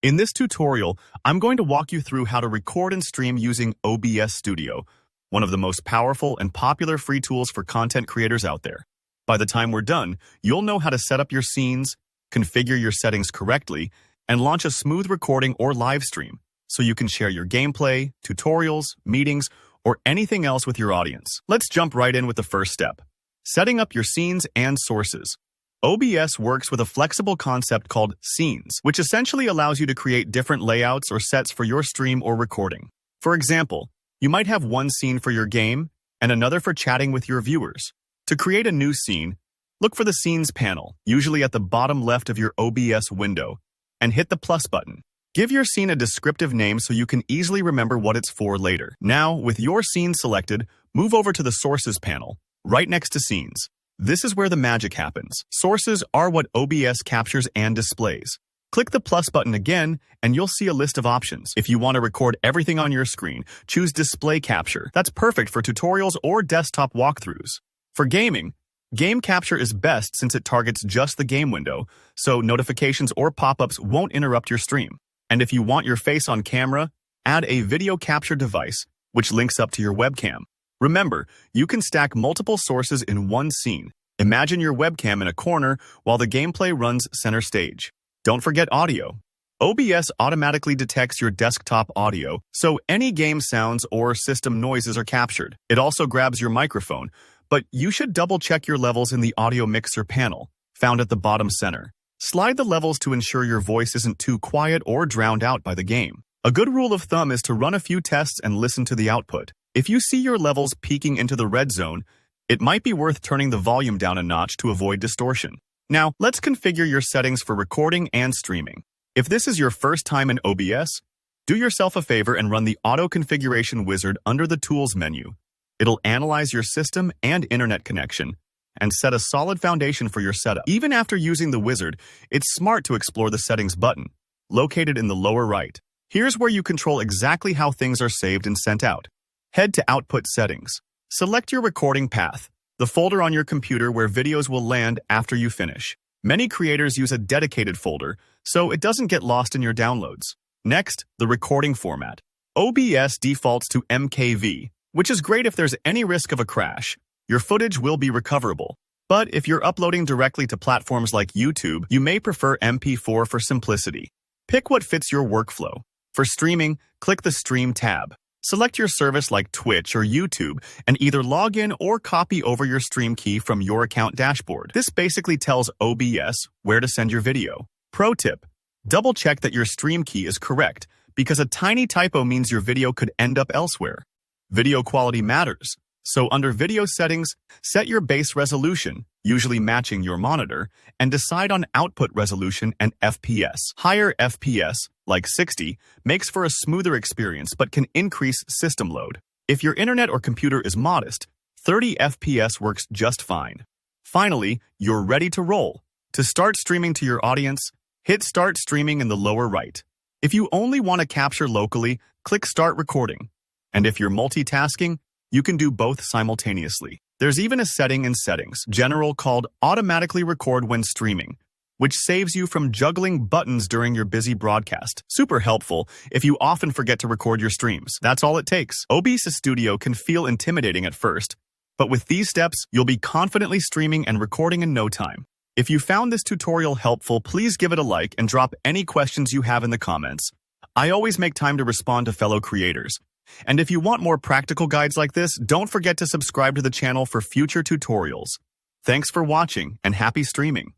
In this tutorial, I'm going to walk you through how to record and stream using OBS Studio, one of the most powerful and popular free tools for content creators out there. By the time we're done, you'll know how to set up your scenes, configure your settings correctly, and launch a smooth recording or live stream so you can share your gameplay, tutorials, meetings, or anything else with your audience. Let's jump right in with the first step: setting up your scenes and sources. OBS works with a flexible concept called scenes, which essentially allows you to create different layouts or sets for your stream or recording. For example, you might have one scene for your game and another for chatting with your viewers. To create a new scene, look for the Scenes panel, usually at the bottom left of your OBS window, and hit the plus button. Give your scene a descriptive name so you can easily remember what it's for later. Now, with your scene selected, move over to the Sources panel, right next to Scenes. This is where the magic happens. Sources are what OBS captures and displays. Click the plus button again, and you'll see a list of options. If you want to record everything on your screen, choose Display Capture. That's perfect for tutorials or desktop walkthroughs. For gaming, Game Capture is best since it targets just the game window, so notifications or pop-ups won't interrupt your stream. And if you want your face on camera, add a video capture device, which links up to your webcam. Remember, you can stack multiple sources in one scene. Imagine your webcam in a corner while the gameplay runs center stage. Don't forget audio. OBS automatically detects your desktop audio, so any game sounds or system noises are captured. It also grabs your microphone, but you should double-check your levels in the audio mixer panel, found at the bottom center. Slide the levels to ensure your voice isn't too quiet or drowned out by the game. A good rule of thumb is to run a few tests and listen to the output. If you see your levels peaking into the red zone, it might be worth turning the volume down a notch to avoid distortion. Now, let's configure your settings for recording and streaming. If this is your first time in OBS, do yourself a favor and run the Auto Configuration Wizard under the Tools menu. It'll analyze your system and internet connection and set a solid foundation for your setup. Even after using the wizard, it's smart to explore the Settings button, located in the lower right. Here's where you control exactly how things are saved and sent out. Head to Output Settings. Select your recording path, the folder on your computer where videos will land after you finish. Many creators use a dedicated folder, so it doesn't get lost in your downloads. Next, the recording format. OBS defaults to MKV, which is great if there's any risk of a crash. Your footage will be recoverable. But if you're uploading directly to platforms like YouTube, you may prefer MP4 for simplicity. Pick what fits your workflow. For streaming, click the Stream tab. Select your service like Twitch or YouTube and either log in or copy over your stream key from your account dashboard. This basically tells OBS where to send your video. Pro tip: double check that your stream key is correct because a tiny typo means your video could end up elsewhere. Video quality matters, so under Video Settings, set your base resolution, usually matching your monitor, and decide on output resolution and FPS. Higher FPS, like 60, makes for a smoother experience but can increase system load. If your internet or computer is modest, 30 FPS works just fine. Finally, you're ready to roll. To start streaming to your audience, hit Start Streaming in the lower right. If you only want to capture locally, click Start Recording. And if you're multitasking, you can do both simultaneously. There's even a setting in Settings, General, called Automatically Record When Streaming, which saves you from juggling buttons during your busy broadcast. Super helpful if you often forget to record your streams. That's all it takes. OBS Studio can feel intimidating at first, but with these steps, you'll be confidently streaming and recording in no time. If you found this tutorial helpful, please give it a like and drop any questions you have in the comments. I always make time to respond to fellow creators. And if you want more practical guides like this, don't forget to subscribe to the channel for future tutorials. Thanks for watching and happy streaming.